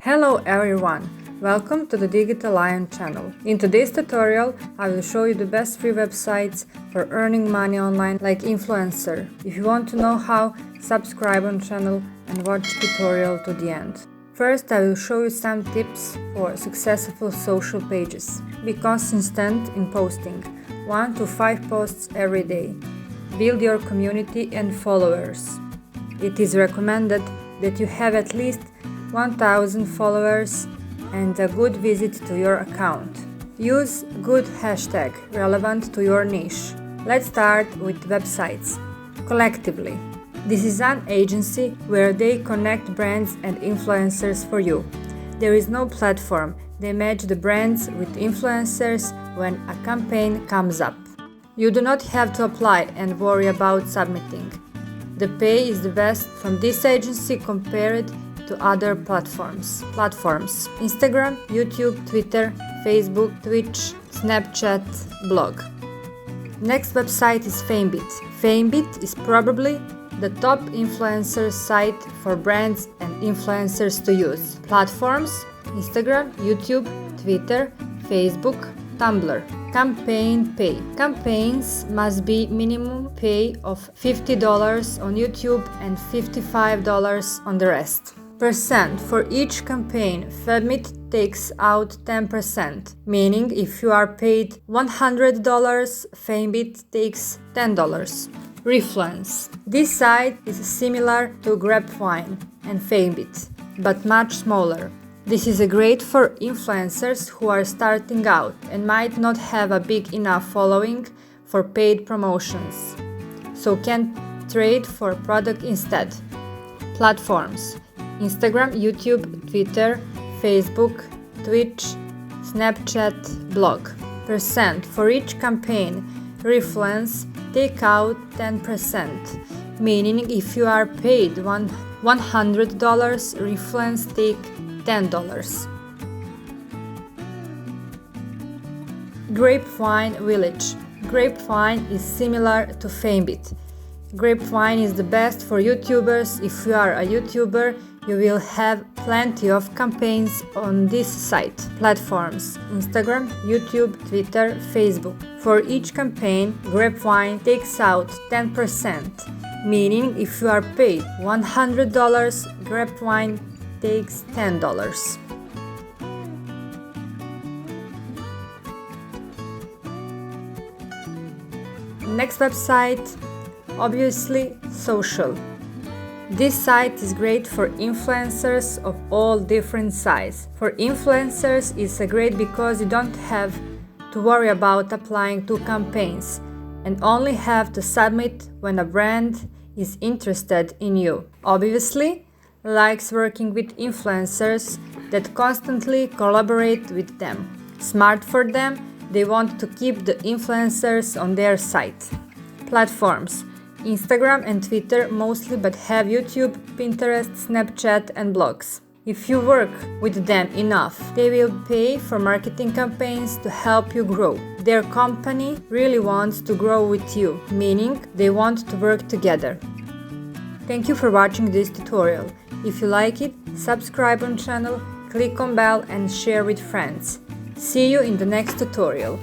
Hello everyone! Welcome to the Digital Lion channel. In today's tutorial, I will show you the best free websites for earning money online like influencer. If you want to know how, subscribe on channel and watch tutorial to the end. First, I will show you some tips for successful social pages. Be consistent in posting 1 to 5 posts every day. Build your community and followers. It is recommended that you have at least 1000 followers and a good visit to your account. Use good hashtag relevant to your niche. Let's start with websites. Collectively. This is an agency where they connect brands and influencers for you. There is no platform. They match the brands with influencers when a campaign comes up. You do not have to apply and worry about submitting. The pay is the best from this agency compared to other platforms. Instagram, YouTube, Twitter, Facebook, Twitch, Snapchat, blog. Next website is Famebit. Famebit is probably the top influencer site for brands and influencers to use. Platforms: Instagram, YouTube, Twitter, Facebook, Tumblr. Campaign pay. Campaigns must be minimum pay of $50 on YouTube and $55 on the rest. Percent for each campaign. Famebit takes out 10%, meaning if you are paid $100, Famebit takes $10. Reflux. This site is similar to Grapevine and Famebit, but much smaller. This is great for influencers who are starting out and might not have a big enough following for paid promotions, so can trade for product instead. Platforms: Instagram, YouTube, Twitter, Facebook, Twitch, Snapchat, blog. Percent for each campaign. Reflux take out 10%, meaning if you are paid $100, Reflux take $10. Grapevine Village. Grapevine is similar to Famebit. Grapevine is the best for YouTubers. If you are a YouTuber, you will have plenty of campaigns on this site. Platforms: Instagram, YouTube, Twitter, Facebook. For each campaign, Grapevine takes out 10%, meaning if you are paid $100, Grapevine takes $10. Next website, obviously, social. This site is great for influencers of all different sizes. For influencers, it's great because you don't have to worry about applying to campaigns and only have to submit when a brand is interested in you. Obviously, likes working with influencers that constantly collaborate with them. Smart for them, they want to keep the influencers on their site. Platforms: Instagram and Twitter mostly, but have YouTube, Pinterest, Snapchat and blogs. If you work with them enough, they will pay for marketing campaigns to help you grow. Their company really wants to grow with you, meaning they want to work together. Thank you for watching this tutorial. If you like it, subscribe on channel, click on bell and share with friends. See you in the next tutorial.